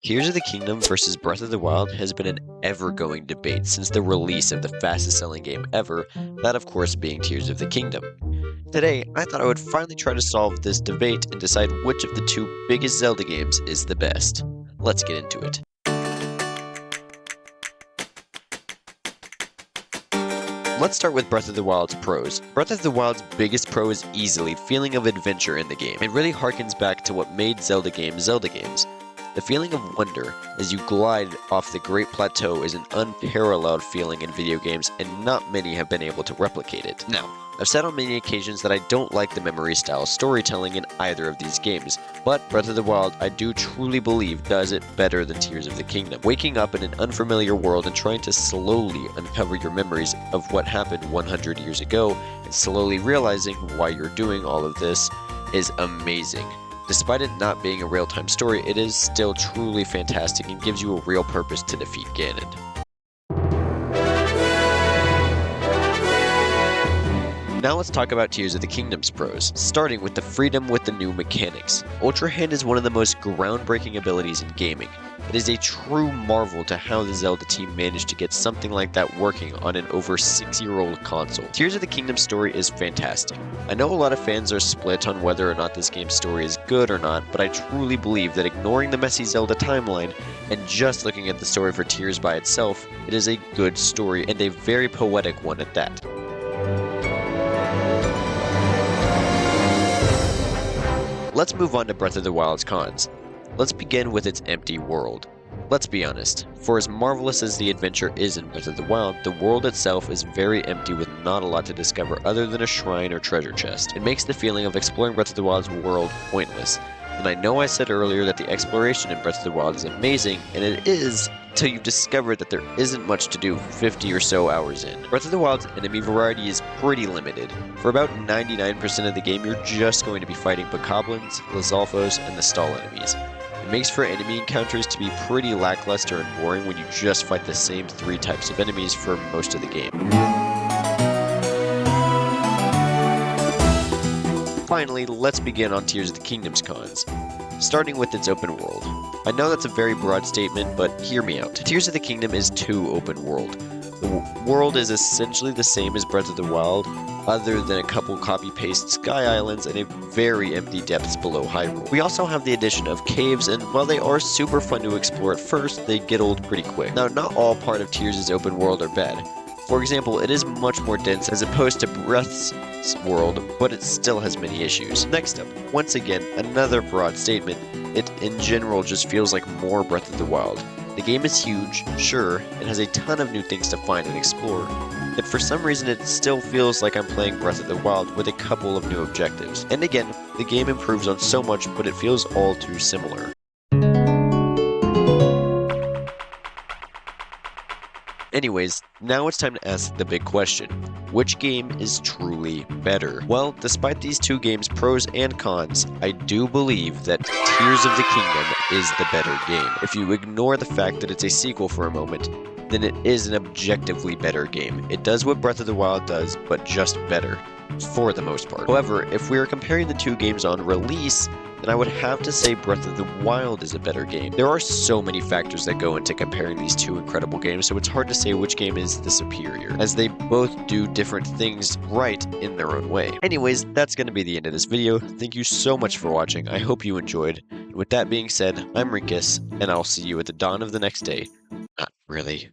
Tears of the Kingdom versus Breath of the Wild has been an ever-going debate since the release of the fastest-selling game ever, that of course being Tears of the Kingdom. Today, I thought I would finally try to solve this debate and decide which of the two biggest Zelda games is the best. Let's get into it. Let's start with Breath of the Wild's pros. Breath of the Wild's biggest pro is easily feeling of adventure in the game. It really harkens back to what made Zelda games. The feeling of wonder as you glide off the Great Plateau is an unparalleled feeling in video games, and not many have been able to replicate it. Now, I've said on many occasions that I don't like the memory-style storytelling in either of these games, but Breath of the Wild I do truly believe does it better than Tears of the Kingdom. Waking up in an unfamiliar world and trying to slowly uncover your memories of what happened 100 years ago, and slowly realizing why you're doing all of this, is amazing. Despite it not being a real-time story, it is still truly fantastic and gives you a real purpose to defeat Ganon. Now let's talk about Tears of the Kingdom's pros, starting with the freedom with the new mechanics. Ultra Hand is one of the most groundbreaking abilities in gaming. It is a true marvel to how the Zelda team managed to get something like that working on an over 6-year-old console. Tears of the Kingdom's story is fantastic. I know a lot of fans are split on whether or not this game's story is good or not, but I truly believe that ignoring the messy Zelda timeline and just looking at the story for Tears by itself, it is a good story and a very poetic one at that. Let's move on to Breath of the Wild's cons. Let's begin with its empty world. Let's be honest, for as marvelous as the adventure is in Breath of the Wild, the world itself is very empty with not a lot to discover other than a shrine or treasure chest. It makes the feeling of exploring Breath of the Wild's world pointless. And I know I said earlier that the exploration in Breath of the Wild is amazing, and it is, till you've discovered that there isn't much to do 50 or so hours in. Breath of the Wild's enemy variety is pretty limited. For about 99% of the game, you're just going to be fighting Bokoblins, Lizalfos, and the stall enemies. It makes for enemy encounters to be pretty lackluster and boring when you just fight the same 3 types of enemies for most of the game. Finally, let's begin on Tears of the Kingdom's cons, starting with its open world. I know that's a very broad statement, but hear me out. Tears of the Kingdom is too open world. The world is essentially the same as Breath of the Wild, other than a couple copy-paste sky islands and a very empty depths below Hyrule. We also have the addition of caves, and while they are super fun to explore at first, they get old pretty quick. Now, not all part of Tears' open world are bad. For example, it is much more dense as opposed to Breath's world, but it still has many issues. Next up, once again, another broad statement, it in general just feels like more Breath of the Wild. The game is huge, sure, and has a ton of new things to find and explore, yet for some reason it still feels like I'm playing Breath of the Wild with a couple of new objectives. And again, the game improves on so much, but it feels all too similar. Anyways, now it's time to ask the big question. Which game is truly better? Well, despite these two games' pros and cons, I do believe that Tears of the Kingdom is the better game. If you ignore the fact that it's a sequel for a moment, then it is an objectively better game. It does what Breath of the Wild does, but just better, for the most part. However, if we are comparing the two games on release, then I would have to say Breath of the Wild is a better game. There are so many factors that go into comparing these two incredible games, so it's hard to say which game is the superior, as they both do different things right in their own way. Anyways, that's going to be the end of this video. Thank you so much for watching. I hope you enjoyed. And with that being said, I'm Rinkus, and I'll see you at the dawn of the next day. Not really.